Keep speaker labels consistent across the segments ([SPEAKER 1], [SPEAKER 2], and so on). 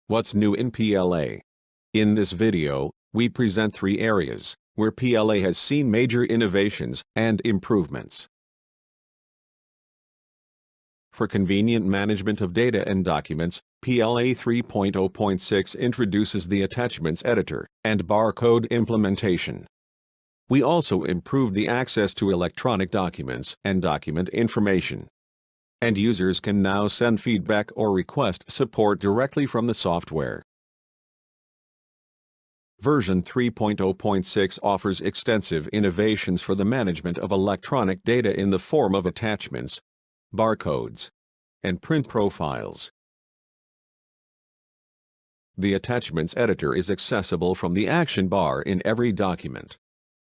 [SPEAKER 1] What's new in PLA? In this video, we present 3 areas where PLA has seen major innovations and improvements. For convenient management of data and documents, PLA 3.0.6 introduces the Attachments Editor and barcode implementation. We also improved the access to electronic documents and document information. And users can now send feedback or request support directly from the software. Version 3.0.6 offers extensive innovations for the management of electronic data in the form of attachments, barcodes, and print profiles. The Attachments Editor is accessible from the action bar in every document.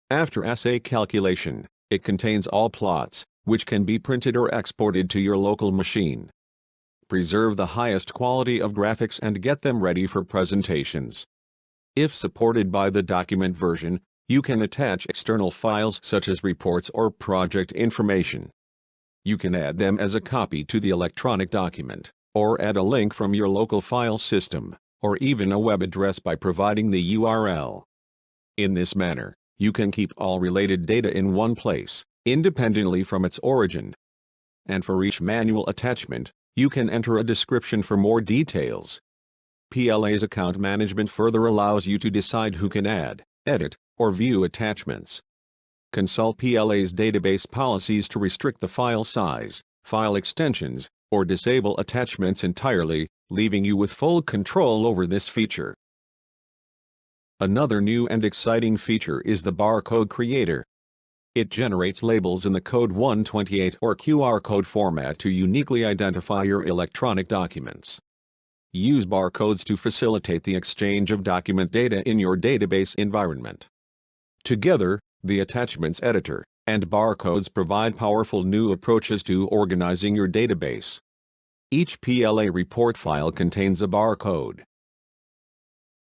[SPEAKER 1] After assay calculation, it contains all plots, which can be printed or exported to your local machine. Preserve the highest quality of graphics and get them ready for presentations. If supported by the document version, you can attach external files such as reports or project information. You can add them as a copy to the electronic document, or add a link from your local file system, or even a web address by providing the URL. In this manner, you can keep all related data in one place, independently from its origin. And for each manual attachment, you can enter a description for more details. PLA's account management further allows you to decide who can add, edit, or view attachments. Consult PLA's database policies to restrict the file size, file extensions, or disable attachments entirely, leaving you with full control over this feature. Another new and exciting feature is the Barcode Creator. It generates labels in the Code 128 or QR code format to uniquely identify your electronic documents. Use barcodes to facilitate the exchange of document data in your database environment. Together, the Attachments Editor and barcodes provide powerful new approaches to organizing your database. Each PLA report file contains a barcode.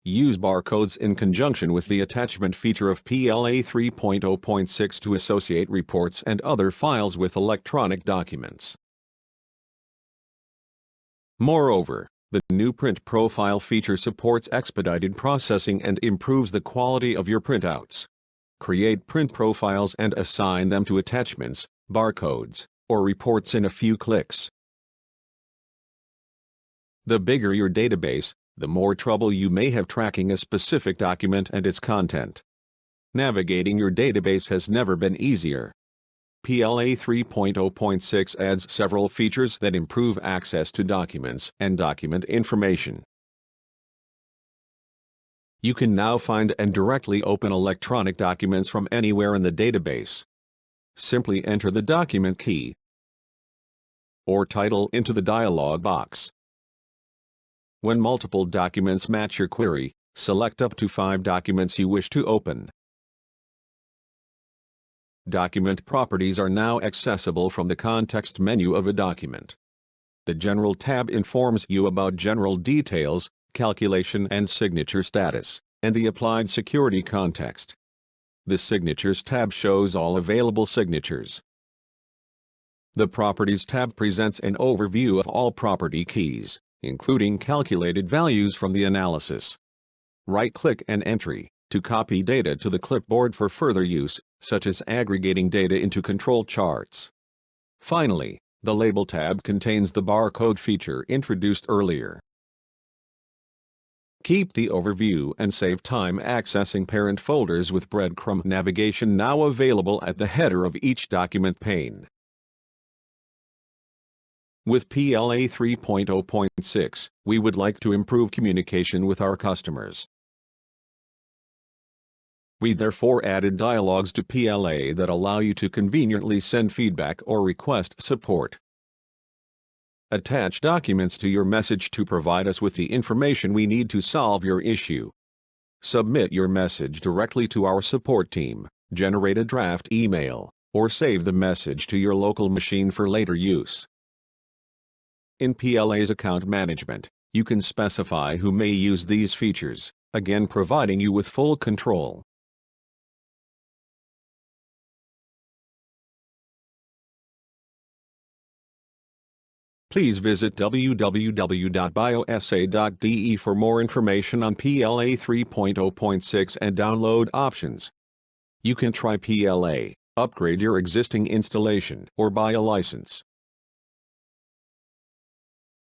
[SPEAKER 1] Use barcodes in conjunction with the attachment feature of PLA 3.0.6 to associate reports and other files with electronic documents. Moreover, the new print profile feature supports expedited processing and improves the quality of your printouts. Create print profiles and assign them to attachments, barcodes, or reports in a few clicks. The bigger your database, the more trouble you may have tracking a specific document and its content. Navigating your database has never been easier. PLA 3.0.6 adds several features that improve access to documents and document information. You can now find and directly open electronic documents from anywhere in the database. Simply enter the document key or title into the dialog box. When multiple documents match your query, select up to 5 documents you wish to open. Document properties are now accessible from the context menu of a document. The General tab informs you about general details, calculation and signature status, and the applied security context. The Signatures tab shows all available signatures. The Properties tab presents an overview of all property keys, including calculated values from the analysis. Right-click and Entry to copy data to the clipboard for further use, such as aggregating data into control charts. Finally, the Label tab contains the barcode feature introduced earlier. Keep the overview and save time accessing parent folders with breadcrumb navigation now available at the header of each document pane. With PLA 3.0.6, we would like to improve communication with our customers. We therefore added dialogues to PLA that allow you to conveniently send feedback or request support. Attach documents to your message to provide us with the information we need to solve your issue. Submit your message directly to our support team, generate a draft email, or save the message to your local machine for later use. In PLA's account management, you can specify who may use these features, again providing you with full control. Please visit www.biosa.de for more information on PLA 3.0.6 and download options. You can try PLA, upgrade your existing installation, or buy a license.